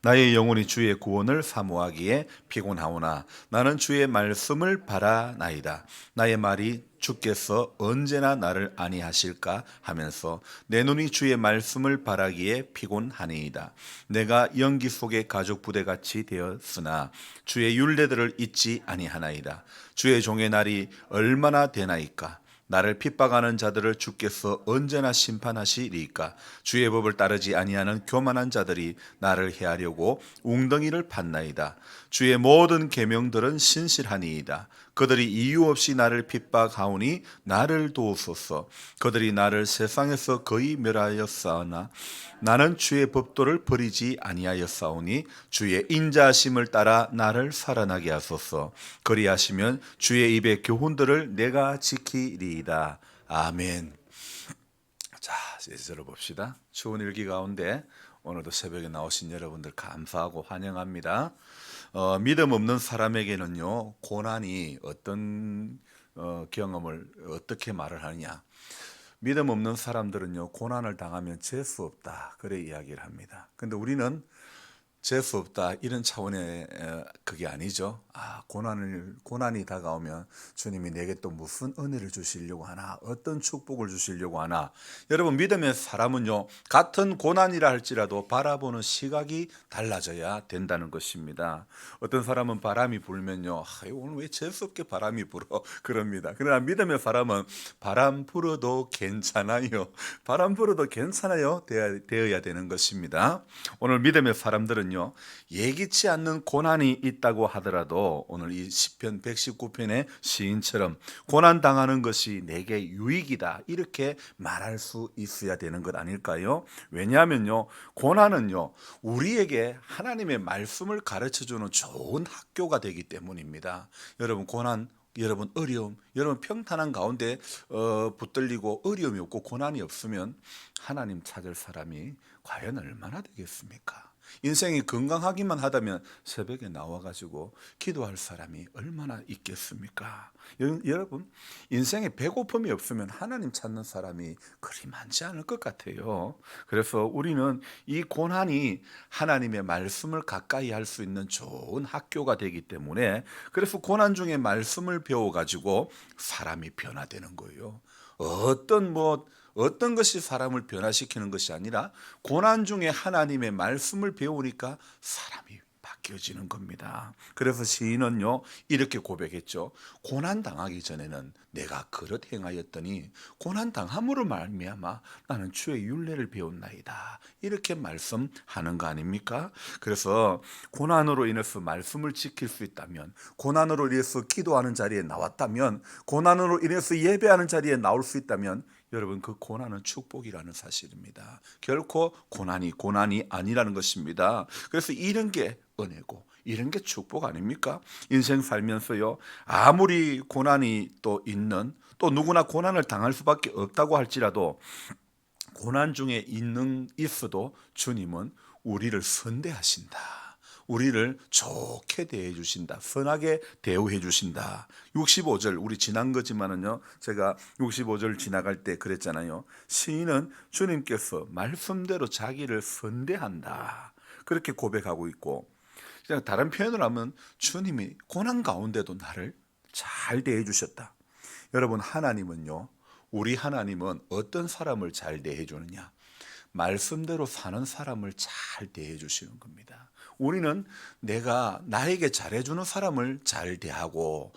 나의 영혼이 주의 구원을 사모하기에 피곤하오나 나는 주의 말씀을 바라나이다. 나의 말이 주께서 언제나 나를 안위하실까 하면서 내 눈이 주의 말씀을 바라기에 피곤하니이다. 내가 연기 속의 가죽 부대같이 되었으나 주의 율례들을 잊지 아니하나이다. 주의 종의 날이 얼마나 되나이까. 나를 핍박하는 자들을 주께서 언제나 심판하시리이까. 주의 법을 따르지 아니하는 교만한 자들이 나를 해하려고 웅덩이를 팠나이다. 주의 모든 계명들은 신실하니이다. 그들이 이유 없이 나를 핍박하오니 나를 도우소서. 그들이 나를 세상에서 거의 멸하였사오나 나는 주의 법도를 버리지 아니하였사오니 주의 인자하심을 따라 나를 살아나게 하소서. 그리하시면 주의 입의 교훈들을 내가 지키리이다. 아멘. 자, 이제 들어봅시다. 추운 일기 가운데 오늘도 새벽에 나오신 여러분들 감사하고 환영합니다. 믿음 없는 사람에게는요, 고난이 어떤 경험을 어떻게 말을 하느냐. 믿음 없는 사람들은요, 고난을 당하면 재수 없다. 그래 이야기를 합니다. 근데 우리는 재수 없다 이런 차원의 그게 아니죠. 고난이 다가오면 주님이 내게 또 무슨 은혜를 주시려고 하나, 어떤 축복을 주시려고 하나. 여러분, 믿음의 사람은요, 같은 고난이라 할지라도 바라보는 시각이 달라져야 된다는 것입니다. 어떤 사람은 바람이 불면요, 오늘 왜 재수 없게 바람이 불어 그럽니다. 그러나 믿음의 사람은 바람 불어도 괜찮아요. 바람 불어도 괜찮아요 되어야 되는 것입니다. 오늘 믿음의 사람들은요, 예기치 않는 고난이 있다고 하더라도 오늘 이 시편 119편의 시인처럼 고난 당하는 것이 내게 유익이다 이렇게 말할 수 있어야 되는 것 아닐까요? 왜냐하면요, 고난은요, 우리에게 하나님의 말씀을 가르쳐주는 좋은 학교가 되기 때문입니다. 여러분, 고난, 여러분 어려움, 여러분 평탄한 가운데 붙들리고 어려움이 없고 고난이 없으면 하나님 찾을 사람이 과연 얼마나 되겠습니까? 인생이 건강하기만 하다면 새벽에 나와가지고 기도할 사람이 얼마나 있겠습니까? 여러분, 인생에 배고픔이 없으면 하나님 찾는 사람이 그리 많지 않을 것 같아요. 그래서 우리는 이 고난이 하나님의 말씀을 가까이 할 수 있는 좋은 학교가 되기 때문에, 그래서 고난 중에 말씀을 배워가지고 사람이 변화되는 거예요. 어떤 것이 사람을 변화시키는 것이 아니라 고난 중에 하나님의 말씀을 배우니까 사람이 바뀌어지는 겁니다. 그래서 시인은요, 이렇게 고백했죠. 고난 당하기 전에는 내가 그릇 행하였더니 고난 당함으로 말미암아 나는 주의 율례를 배웠나이다. 이렇게 말씀하는 거 아닙니까? 그래서 고난으로 인해서 말씀을 지킬 수 있다면, 고난으로 인해서 기도하는 자리에 나왔다면, 고난으로 인해서 예배하는 자리에 나올 수 있다면, 여러분, 그 고난은 축복이라는 사실입니다. 결코 고난이 아니라는 것입니다. 그래서 이런 게 은혜고 이런 게 축복 아닙니까? 인생 살면서요, 아무리 고난이 또 있는, 또 누구나 고난을 당할 수밖에 없다고 할지라도 고난 중에 있어도 주님은 우리를 선대하신다. 우리를 좋게 대해 주신다. 선하게 대우해 주신다. 65절, 우리 지난 거지만은요, 제가 65절 지나갈 때 그랬잖아요. 시인은 주님께서 말씀대로 자기를 선대한다. 그렇게 고백하고 있고, 그냥 다른 표현을 하면 주님이 고난 가운데도 나를 잘 대해 주셨다. 여러분, 우리 하나님은 어떤 사람을 잘 대해 주느냐? 말씀대로 사는 사람을 잘 대해 주시는 겁니다. 우리는 내가 나에게 잘해주는 사람을 잘 대하고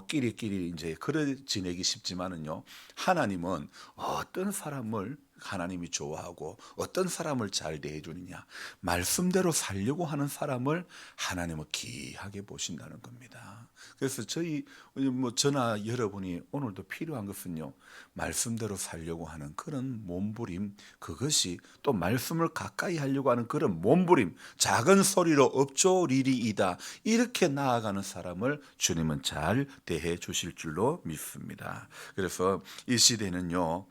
끼리끼리 이제 그래 지내기 쉽지만은요, 하나님은 어떤 사람을 하나님이 좋아하고 어떤 사람을 잘 대해 주느냐, 말씀대로 살려고 하는 사람을 하나님은 귀하게 보신다는 겁니다. 그래서 저나 여러분이 오늘도 필요한 것은요, 말씀대로 살려고 하는 그런 몸부림, 그것이 또 말씀을 가까이 하려고 하는 그런 몸부림, 작은 소리로 업조리리이다, 이렇게 나아가는 사람을 주님은 잘 대해 주실 줄로 믿습니다. 그래서 이 시대는요,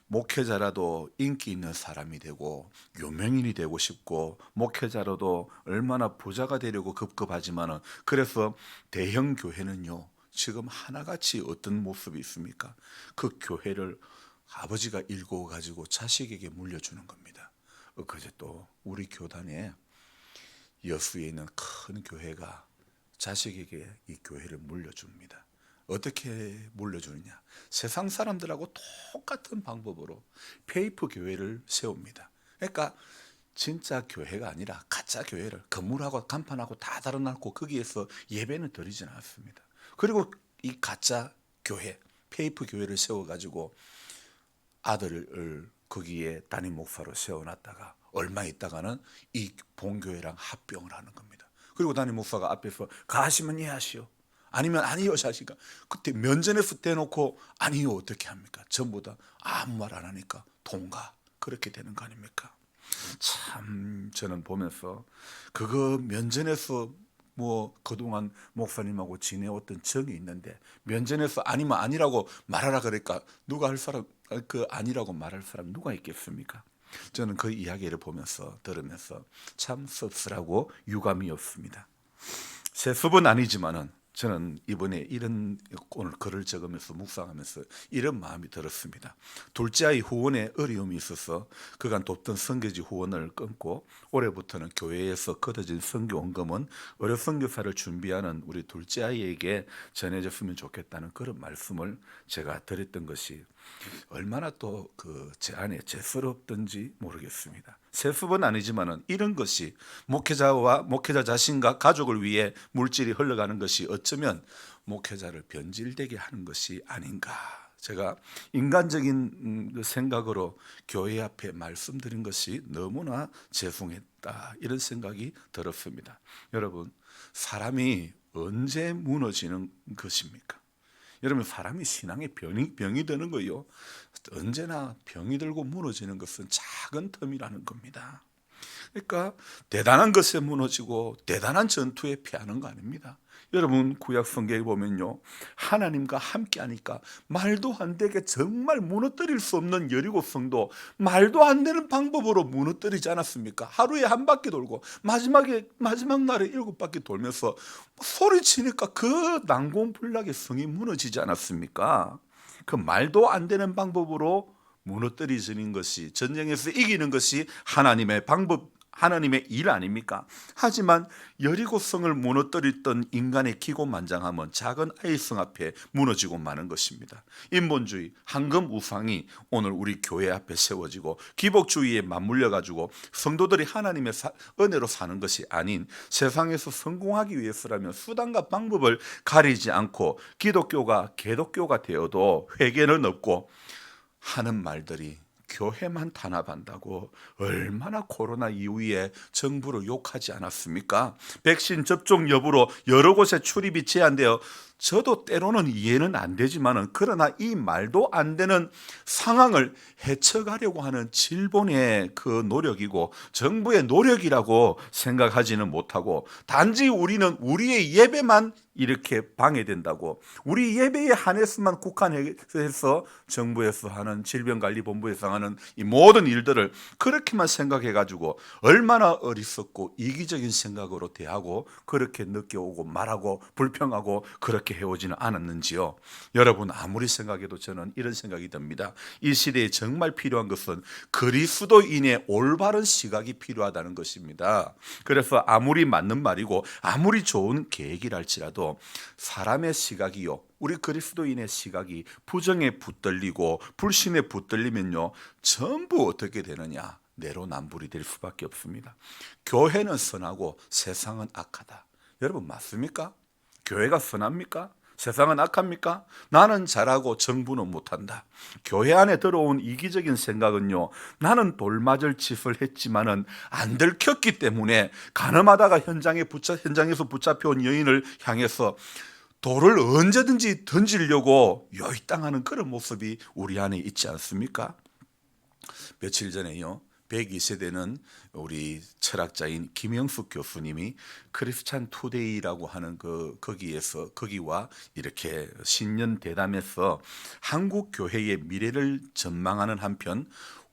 목회자라도 인기 있는 사람이 되고 유명인이 되고 싶고, 목회자라도 얼마나 부자가 되려고 급급하지만은, 그래서 대형 교회는요, 지금 하나같이 어떤 모습이 있습니까? 그 교회를 아버지가 일궈 가지고 자식에게 물려주는 겁니다. 그제 또 우리 교단에 여수에 있는 큰 교회가 자식에게 이 교회를 물려줍니다. 어떻게 물려주느냐? 세상 사람들하고 똑같은 방법으로 페이퍼 교회를 세웁니다. 그러니까 진짜 교회가 아니라 가짜 교회를 건물하고 간판하고 다 달아놓고 거기에서 예배는 드리지는 않습니다. 그리고 이 가짜 교회, 페이퍼 교회를 세워가지고 아들을 거기에 담임 목사로 세워놨다가 얼마 있다가는 이 본교회랑 합병을 하는 겁니다. 그리고 담임 목사가 앞에서 가시면 예 하시오, 아니면 아니요 하시니까 그때 면전에서 대놓고 아니요 어떻게 합니까? 전부 다 아무 말 안 하니까 통과, 그렇게 되는 거 아닙니까? 참 저는 보면서 그거 면전에서 뭐 그동안 목사님하고 지내왔던 정이 있는데 면전에서 아니면 아니라고 말하라 그러니까 누가 할 사람, 그 아니라고 말할 사람 누가 있겠습니까? 저는 그 이야기를 보면서 들으면서 참 씁쓸하고 유감이 없습니다. 세습은 아니지만은 저는 이번에 이런 오늘 글을 적으면서 묵상하면서 이런 마음이 들었습니다. 둘째 아이 후원에 어려움이 있어서 그간 돕던 선교지 후원을 끊고 올해부터는 교회에서 걷어진 선교 원금은 어려 선교사를 준비하는 우리 둘째 아이에게 전해졌으면 좋겠다는 그런 말씀을 제가 드렸던 것이 얼마나 또 제 안에 죄스럽던지 모르겠습니다. 세습은 아니지만은 이런 것이 목회자와 목회자 자신과 가족을 위해 물질이 흘러가는 것이 어쩌면 목회자를 변질되게 하는 것이 아닌가. 제가 인간적인 생각으로 교회 앞에 말씀드린 것이 너무나 죄송했다, 이런 생각이 들었습니다. 여러분, 사람이 언제 무너지는 것입니까? 여러분, 사람이 신앙에 병이 드는 거요, 언제나 병이 들고 무너지는 것은 작은 틈이라는 겁니다. 그러니까 대단한 것에 무너지고 대단한 전투에 패하는 거 아닙니다. 여러분, 구약 성경에 보면요, 하나님과 함께 하니까 말도 안 되게 정말 무너뜨릴 수 없는 여리고 성도 말도 안 되는 방법으로 무너뜨리지 않았습니까? 하루에 한 바퀴 돌고 마지막 날에 7바퀴 돌면서 소리치니까 그 난공불락의 성이 무너지지 않았습니까? 그 말도 안 되는 방법으로 무너뜨리는 것이, 전쟁에서 이기는 것이 하나님의 방법, 하나님의 일 아닙니까? 하지만 여리고성을 무너뜨렸던 인간의 기고만장함은 작은 아이성 앞에 무너지고 마는 것입니다. 인본주의, 황금 우상이 오늘 우리 교회 앞에 세워지고 기복주의에 맞물려 가지고 성도들이 하나님의 은혜로 사는 것이 아닌 세상에서 성공하기 위해서라면 수단과 방법을 가리지 않고 기독교가 개독교가 되어도 회개는 없고 하는 말들이 교회만 탄압한다고 얼마나 코로나 이후에 정부를 욕하지 않았습니까? 백신 접종 여부로 여러 곳에 출입이 제한되어 저도 때로는 이해는 안 되지만은, 그러나 이 말도 안 되는 상황을 헤쳐가려고 하는 질본의 그 노력이고 정부의 노력이라고 생각하지는 못하고 단지 우리는 우리의 예배만 이렇게 방해된다고, 우리 예배에 한해서만 국한해서 정부에서 하는, 질병관리본부에서 하는 이 모든 일들을 그렇게만 생각해가지고 얼마나 어리석고 이기적인 생각으로 대하고 그렇게 느껴오고 말하고 불평하고 그렇게 해오지는 않았는지요. 여러분, 아무리 생각해도 저는 이런 생각이 듭니다. 이 시대에 정말 필요한 것은 그리스도인의 올바른 시각이 필요하다는 것입니다. 그래서 아무리 맞는 말이고 아무리 좋은 계획이랄지라도 사람의 시각이요, 우리 그리스도인의 시각이 부정에 붙들리고 불신에 붙들리면요, 전부 어떻게 되느냐, 내로남불이 될 수밖에 없습니다. 교회는 선하고 세상은 악하다. 여러분, 맞습니까? 교회가 선합니까? 세상은 악합니까? 나는 잘하고 정부는 못한다. 교회 안에 들어온 이기적인 생각은요, 나는 돌맞을 짓을 했지만은 안 들켰기 때문에 가늠하다가 현장에서 붙잡혀온 여인을 향해서 돌을 언제든지 던지려고 요이땅하는 그런 모습이 우리 안에 있지 않습니까? 며칠 전에요, 102세대는 우리 철학자인 김영숙 교수님이 크리스찬 투데이라고 하는 거기와 이렇게 신년 대담에서 한국 교회의 미래를 전망하는 한편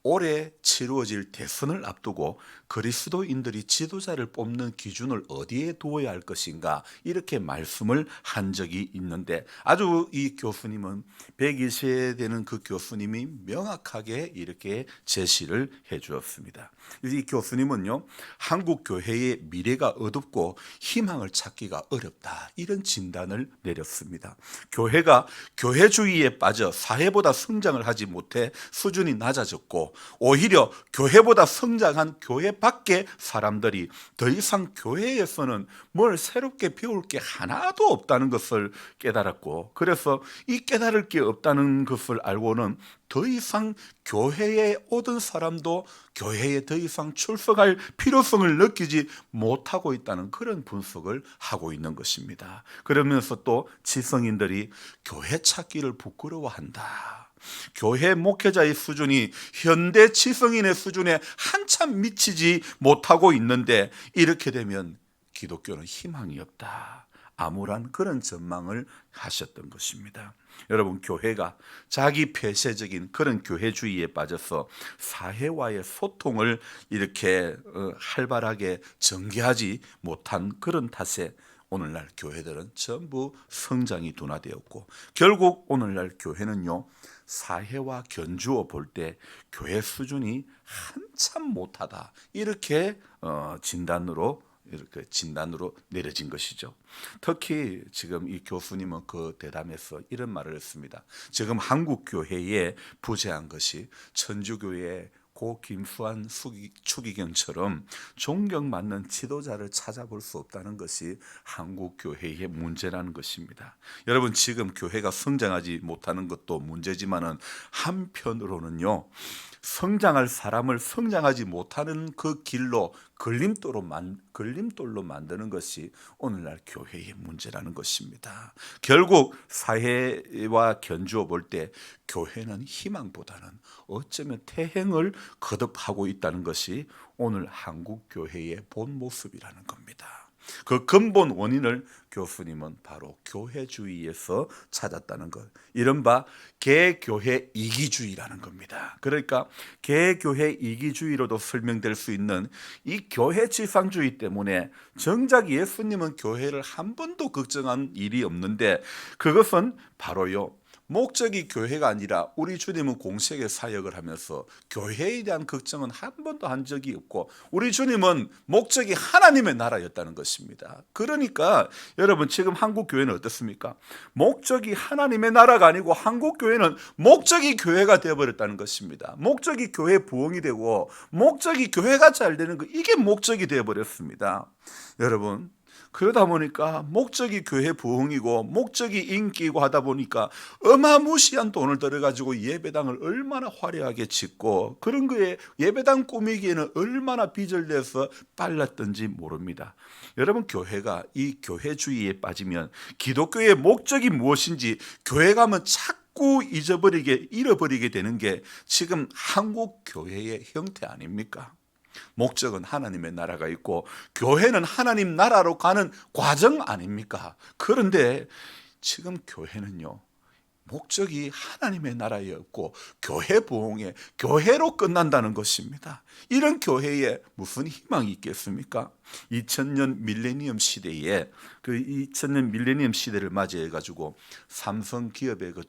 올해 치루어질 대선을 앞두고 그리스도인들이 지도자를 뽑는 기준을 어디에 두어야 할 것인가 이렇게 말씀을 한 적이 있는데, 아주 이 교수님은 120세 되는 그 교수님이 명확하게 이렇게 제시를 해 주었습니다. 이 교수님은요, 한국 교회의 미래가 어둡고 희망을 찾기가 어렵다, 이런 진단을 내렸습니다. 교회가 교회주의에 빠져 사회보다 성장을 하지 못해 수준이 낮아졌고, 오히려 교회보다 성장한 교회 밖의 사람들이 더 이상 교회에서는 뭘 새롭게 배울 게 하나도 없다는 것을 깨달았고, 그래서 이 깨달을 게 없다는 것을 알고는 더 이상 교회에 오던 사람도 교회에 더 이상 출석할 필요성을 느끼지 못하고 있다는 그런 분석을 하고 있는 것입니다. 그러면서 또 지성인들이 교회 찾기를 부끄러워한다. 교회 목회자의 수준이 현대 지성인의 수준에 한참 미치지 못하고 있는데, 이렇게 되면 기독교는 희망이 없다, 암울한 그런 전망을 하셨던 것입니다. 여러분, 교회가 자기 폐쇄적인 그런 교회주의에 빠져서 사회와의 소통을 이렇게 활발하게 전개하지 못한 그런 탓에 오늘날 교회들은 전부 성장이 둔화되었고, 결국 오늘날 교회는요, 사회와 견주어 볼 때 교회 수준이 한참 못하다, 이렇게 진단으로 내려진 것이죠. 특히 지금 이 교수님은 그 대담에서 이런 말을 했습니다. 지금 한국 교회에 부재한 것이 천주교의 고 김수환 추기경처럼 존경받는 지도자를 찾아볼 수 없다는 것이 한국 교회의 문제라는 것입니다. 여러분, 지금 교회가 성장하지 못하는 것도 문제지만은 한편으로는요, 성장할 사람을 성장하지 못하는 그 길로 걸림돌로 만드는 것이 오늘날 교회의 문제라는 것입니다. 결국 사회와 견주어 볼 때 교회는 희망보다는 어쩌면 퇴행을 거듭하고 있다는 것이 오늘 한국 교회의 본 모습이라는 겁니다. 그 근본 원인을 교수님은 바로 교회주의에서 찾았다는 것, 이른바 개교회 이기주의라는 겁니다. 그러니까 개교회 이기주의로도 설명될 수 있는 이 교회 지상주의 때문에 정작 예수님은 교회를 한 번도 걱정한 일이 없는데, 그것은 바로요, 목적이 교회가 아니라 우리 주님은 공생의 사역을 하면서 교회에 대한 걱정은 한 번도 한 적이 없고, 우리 주님은 목적이 하나님의 나라였다는 것입니다. 그러니까 여러분, 지금 한국 교회는 어떻습니까? 목적이 하나님의 나라가 아니고 한국 교회는 목적이 교회가 되어버렸다는 것입니다. 목적이 교회 부흥이 되고 목적이 교회가 잘 되는 거, 이게 목적이 되어버렸습니다. 여러분, 그러다 보니까 목적이 교회 부흥이고 목적이 인기이고 하다 보니까 어마무시한 돈을 들여가지고 예배당을 얼마나 화려하게 짓고, 그런 거에 예배당 꾸미기에는 얼마나 빚을 내서 빨랐던지 모릅니다. 여러분, 교회가 이 교회주의에 빠지면 기독교의 목적이 무엇인지 교회 가면 자꾸 잃어버리게 되는 게 지금 한국 교회의 형태 아닙니까? 목적은 하나님의 나라가 있고 교회는 하나님 나라로 가는 과정 아닙니까? 그런데 지금 교회는요, 목적이 하나님의 나라에 없고 교회 부흥에 교회로 끝난다는 것입니다. 이런 교회에 무슨 희망이 있겠습니까? 2000년 밀레니엄 시대에 그 2000년 밀레니엄 시대를 맞이해 가지고 삼성 기업의 그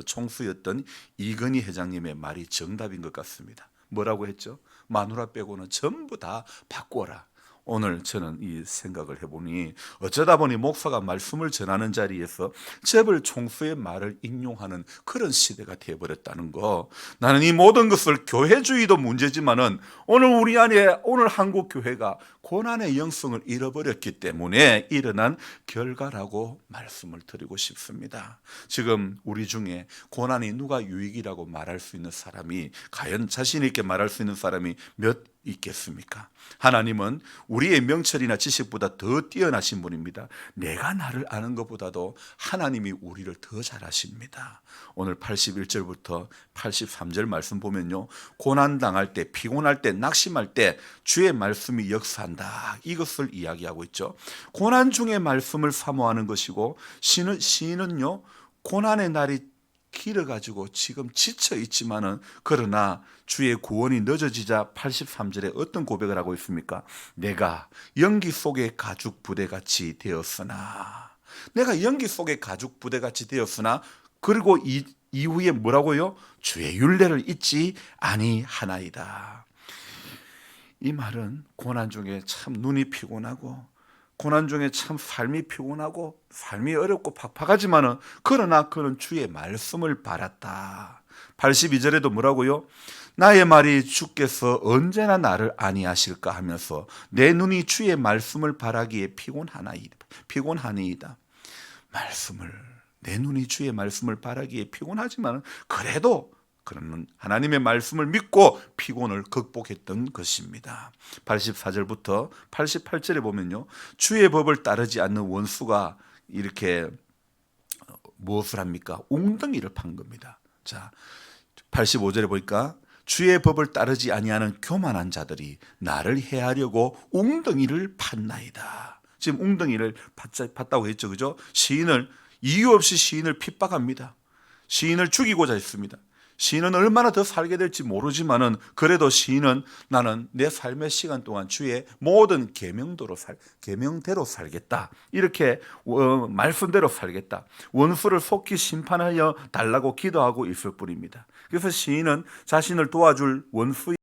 총수였던 이건희 회장님의 말이 정답인 것 같습니다. 뭐라고 했죠? 마누라 빼고는 전부 다 바꾸어라. 오늘 저는 이 생각을 해보니, 어쩌다 보니 목사가 말씀을 전하는 자리에서 재벌 총수의 말을 인용하는 그런 시대가 되어버렸다는 거. 나는 이 모든 것을 교회주의도 문제지만은 오늘 한국 교회가 고난의 영성을 잃어버렸기 때문에 일어난 결과라고 말씀을 드리고 싶습니다. 지금 우리 중에 고난이 누가 유익이라고 말할 수 있는 사람이, 과연 자신 있게 말할 수 있는 사람이 몇 있겠습니까? 하나님은 우리의 명철이나 지식보다 더 뛰어나신 분입니다. 내가 나를 아는 것보다도 하나님이 우리를 더 잘 아십니다. 오늘 81절부터 83절 말씀 보면요, 고난당할 때, 피곤할 때, 낙심할 때 주의 말씀이 역사한다, 이것을 이야기하고 있죠. 고난 중에 말씀을 사모하는 것이고, 시인은요, 고난의 날이 길어가지고 지금 지쳐 있지만은 그러나 주의 구원이 늦어지자 83절에 어떤 고백을 하고 있습니까? 내가 연기 속의 가죽 부대같이 되었으나, 내가 연기 속의 가죽 부대같이 되었으나, 그리고 이후에 뭐라고요? 주의 율례를 잊지 아니하나이다. 이 말은 고난 중에 참 눈이 피곤하고, 고난 중에 참 삶이 피곤하고 삶이 어렵고 팍팍하지만은 그러나 그는 주의 말씀을 바랐다. 82절에도 뭐라고요? 나의 말이 주께서 언제나 나를 아니하실까 하면서 내 눈이 주의 말씀을 바라기에 피곤하니이다. 말씀을, 내 눈이 주의 말씀을 바라기에 피곤하지만 그래도 그는 하나님의 말씀을 믿고 피곤을 극복했던 것입니다. 84절부터 88절에 보면요, 주의 법을 따르지 않는 원수가 이렇게 무엇을 합니까? 웅덩이를 판 겁니다. 자, 85절에 보니까 주의 법을 따르지 아니하는 교만한 자들이 나를 해하려고 웅덩이를 팠나이다. 지금 웅덩이를 팠다고 했죠, 그죠? 시인을, 이유 없이 시인을 핍박합니다. 시인을 죽이고자 했습니다. 시인은 얼마나 더 살게 될지 모르지만은 그래도 시인은 나는 내 삶의 시간 동안 주의 모든 계명대로 살겠다. 이렇게 말씀대로 살겠다. 원수를 속히 심판하여 달라고 기도하고 있을 뿐입니다. 그래서 시인은 자신을 도와줄 원수의